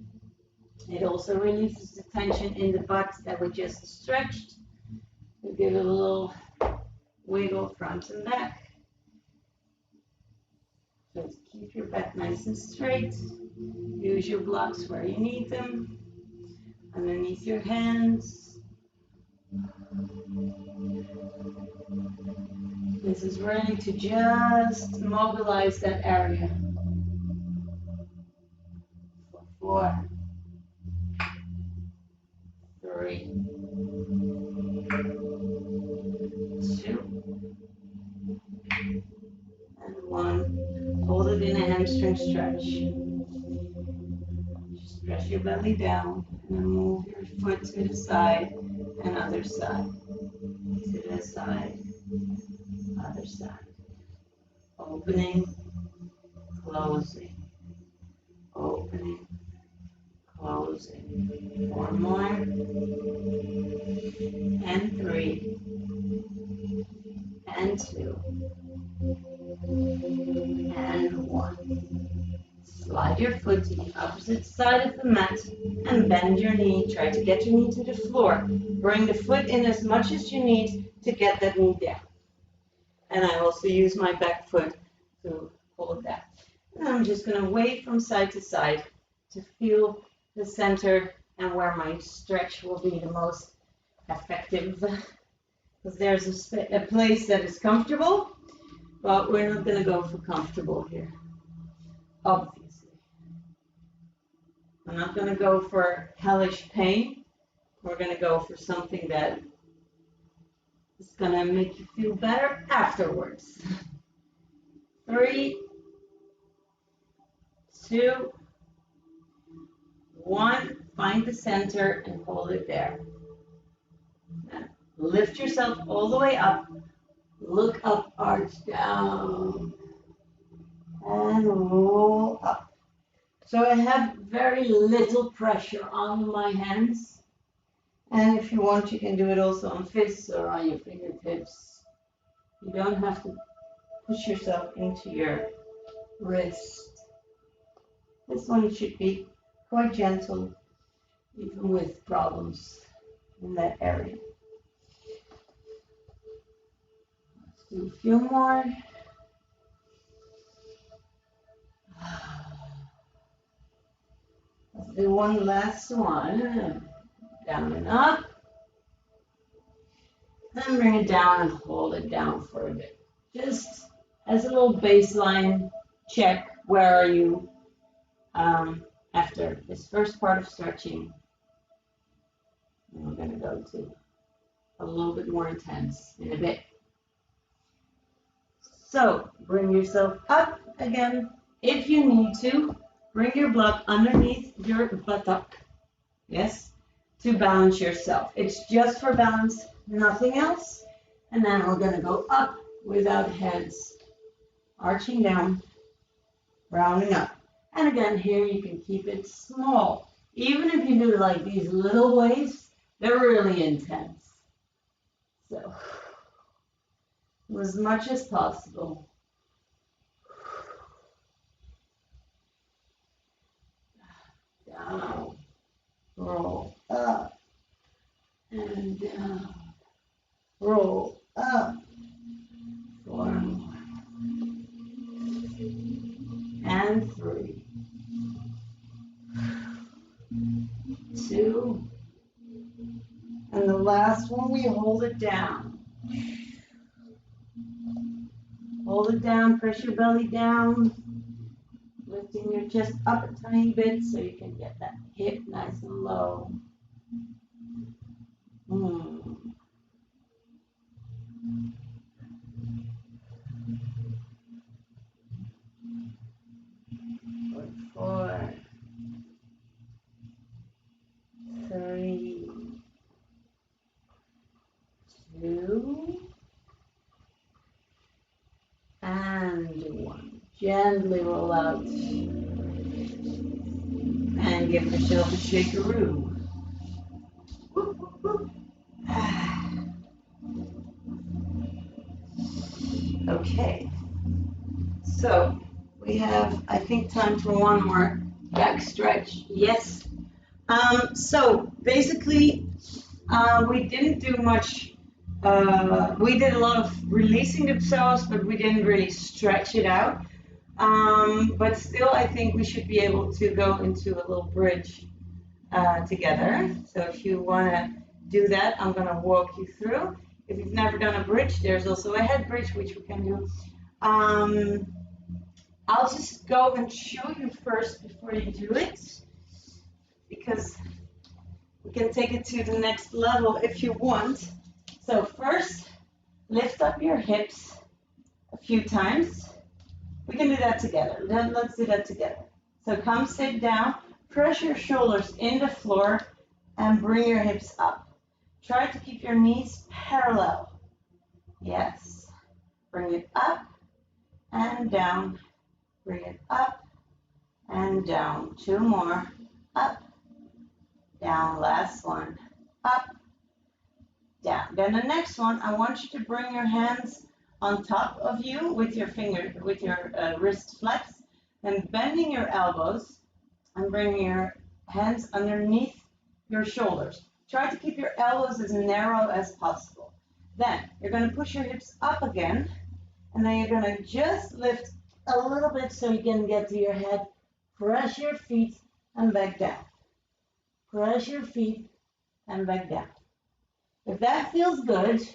It also releases the tension in the butt that we just stretched. We'll give it a little wiggle front and back. Just keep your back nice and straight. Use your blocks where you need them. Underneath your hands. This is really to just mobilize that area. 4, 3, 2, and 1. Hold it in a hamstring stretch. Just press your belly down and then move your foot to the side and other side. To the side, other side. Opening, closing, opening, closing. 4 more. And 3. And 2. And 1. Slide your foot to the opposite side of the mat and bend your knee. Try to get your knee to the floor. Bring the foot in as much as you need to get that knee down. And I also use my back foot to hold that. And I'm just going to wave from side to side to feel the center and where my stretch will be the most effective. Because there's a place that is comfortable, but we're not going to go for comfortable here, obviously. I'm not going to go for hellish pain. We're going to go for something that is going to make you feel better afterwards. 3, 2, 1. Find the center and hold it there. Now, lift yourself all the way up. Look up, arch down. And roll up. So I have very little pressure on my hands. And if you want, you can do it also on fists or on your fingertips. You don't have to push yourself into your wrist. This one should be quite gentle, even with problems in that area. Let's do a few more. Let's do one last one. Down and up. And bring it down and hold it down for a bit. Just as a little baseline check, where are you after this first part of stretching. And we're going to go to a little bit more intense in a bit. So bring yourself up again. If you need to, bring your block underneath your buttock. Yes, to balance yourself. It's just for balance, nothing else. And then we're going to go up without hands. Arching down, rounding up. And again, here you can keep it small. Even if you do like these little waves, they're really intense. So, as much as possible. Down, roll up, and down, roll up. 4 more. And 3. 2. And the last one, we hold it down. Hold it down, press your belly down, lifting your chest up a tiny bit so you can get that hip nice and low. Four, 3, 2, and 1. Gently roll out and give yourself a shakeroo. Okay, so we have, I think, time for one more back stretch. Yes. So basically, we didn't do much. We did a lot of releasing the psoas, but we didn't really stretch it out. But still, I think we should be able to go into a little bridge together. So if you want to do that, I'm going to walk you through. If you've never done a bridge, there's also a head bridge, which we can do. I'll just go and show you first before you do it, because we can take it to the next level if you want. So first, lift up your hips a few times. We can do that together. Then let's do that together. So come sit down, press your shoulders in the floor, and bring your hips up. Try to keep your knees parallel. Yes. Bring it up and down. Bring it up and down. 2 more. Up, down. Last one. Up, down. Then the next one, I want you to bring your hands on top of you with your wrist flex, then bending your elbows and bringing your hands underneath your shoulders. Try to keep your elbows as narrow as possible. Then you're going to push your hips up again, and then you're going to just lift a little bit so you can get to your head. Press your feet and back down. Press your feet and back down. If that feels good,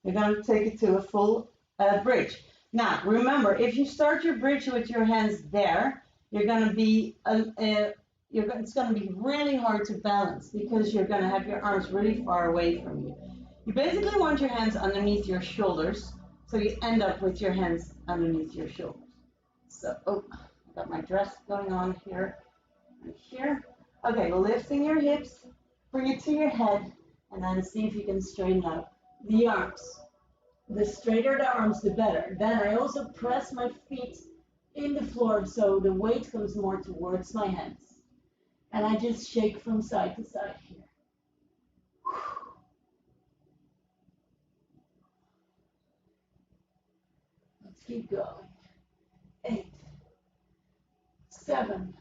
you're going to take it to a full bridge. Now, remember, if you start your bridge with your hands there, you're going to be it's going to be really hard to balance because you're going to have your arms really far away from you. You basically want your hands underneath your shoulders, so you end up with your hands underneath your shoulders. So, I got my dress going on here and here. Okay, lifting your hips, bring it to your head, and then see if you can straighten out the arms. The straighter the arms, the better. Then I also press my feet in the floor so the weight comes more towards my hands. And I just shake from side to side here. Keep going. 8, 7.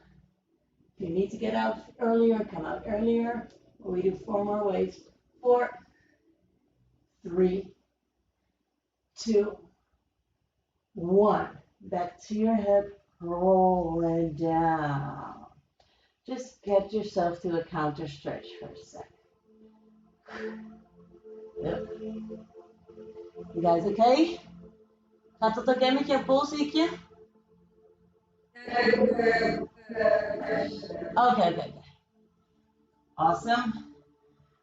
If you need to get out earlier, come out earlier. We do 4 more waves. 4, 3, 2, 1. Back to your hip. Roll it down. Just get yourself to a counter stretch for a sec. Yep. You guys okay? Gaat dat oké met jouw polsziekje? Okay. Awesome.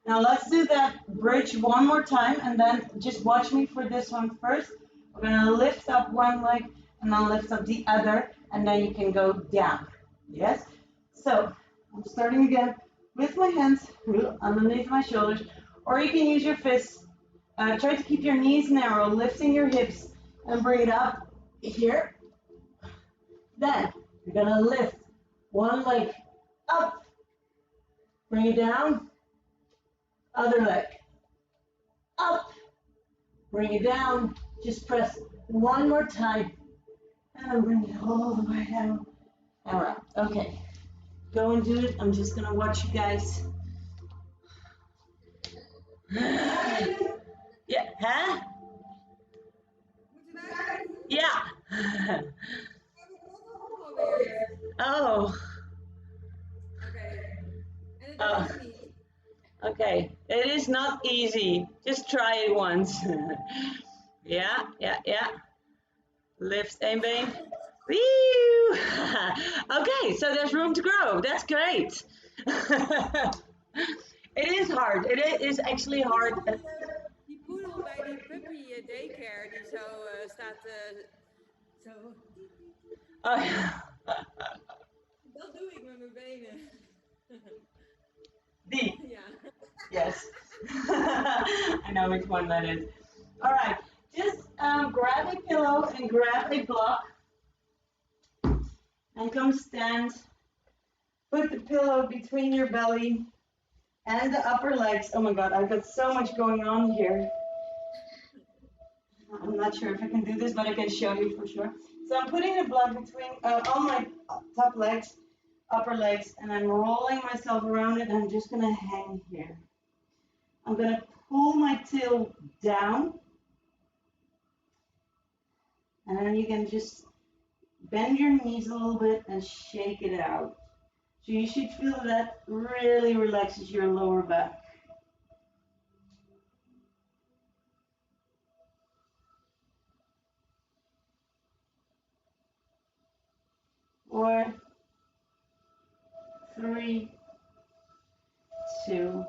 Now let's do that bridge one more time, and then just watch me for this one first. We're gonna lift up one leg and then lift up the other, and then you can go down. Yes? So I'm starting again with my hands underneath my shoulders, or you can use your fists. Try to keep your knees narrow, lifting your hips, and bring it up here. Then you're gonna lift one leg up, bring it down, other leg up, bring it down, just press one more time, and then bring it all the way down. All right, okay, go and do it. I'm just gonna watch you guys. Yeah, huh? Yeah. Oh. Okay, it is not easy. Just try it once. Yeah. Lift één been. Woo! Okay, so there's room to grow. That's great. It is hard. It is actually hard. Die poedel bij die puppy daycare die zo staat zo. Oh, ja. Dat doe ik met mijn benen. Die. Ja. Yes. I know which one that is. All right. Just grab a pillow and grab a block and come stand. Put the pillow between your belly and the upper legs. Oh my God, I've got so much going on here. I'm not sure if I can do this, but I can show you for sure. So I'm putting the block between on my top legs, upper legs, and I'm rolling myself around it. I'm just gonna hang here. I'm gonna pull my tail down, and then you can just bend your knees a little bit and shake it out. So you should feel that really relaxes your lower back. Four, 3, 2,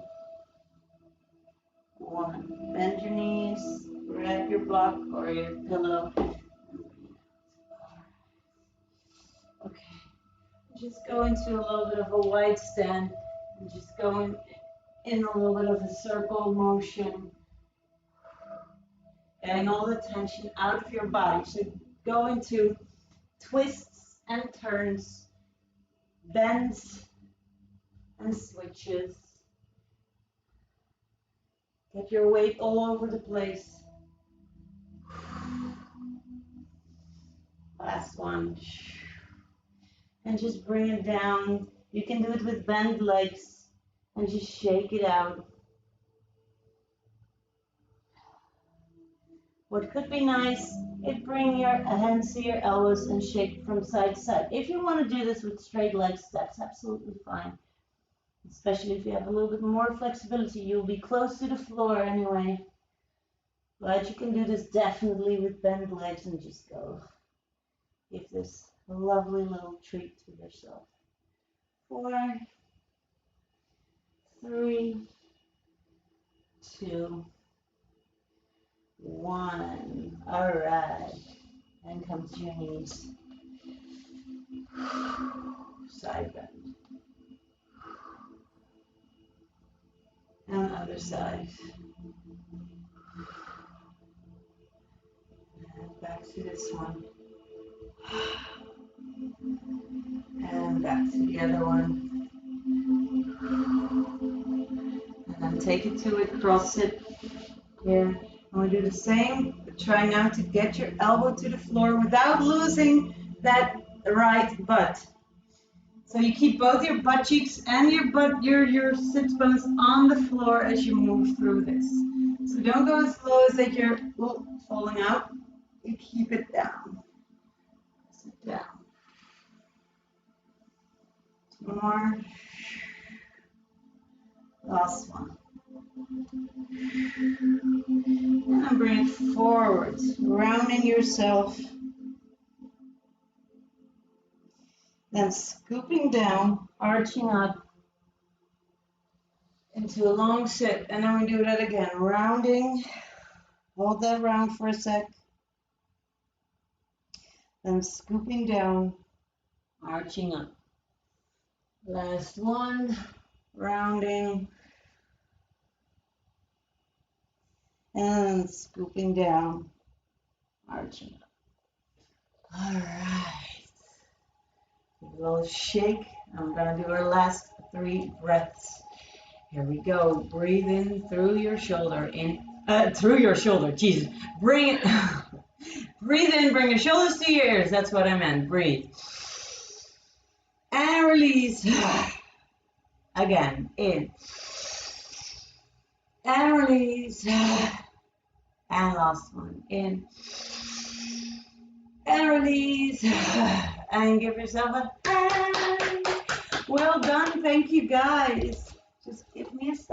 1. Bend your knees, grab your block or your pillow. Okay. Just go into a little bit of a wide stand and just go in a little bit of a circle motion. Getting all the tension out of your body. So go into twists and turns, bends and switches. Get your weight all over the place. Last one. And just bring it down. You can do it with bent legs and just shake it out. What could be nice is bring your hands to your elbows and shake from side to side. If you want to do this with straight legs, that's absolutely fine. Especially if you have a little bit more flexibility, you'll be close to the floor anyway. But you can do this definitely with bent legs and just go. Give this a lovely little treat to yourself. 4, 3, 2, 1. All right. And come to your knees. Side bend. And other side. And back to this one. And back to the other one. And then take it to it, cross it here. And we do the same with Try now to get your elbow to the floor without losing that right butt. So you keep both your butt cheeks and your sit bones on the floor as you move through this. So don't go as low as that you're falling out. You keep it down. Sit down. Two more. Last one. And bring it forward, rounding yourself. Then scooping down, arching up into a long sit. And then we do that again, rounding. Hold that round for a sec. Then scooping down, arching up. Last one, rounding. And scooping down, arching up. All right. A little shake. I'm going to do our last 3 breaths. Here we go. Breathe in through your shoulder. Through your shoulder. Jesus. Bring it. Breathe in. Bring your shoulders to your ears. That's what I meant. Breathe. And release. Again. In. And release. And last one. In. And release. And give yourself a hand. Well done. Thank you, guys. Just give me a second.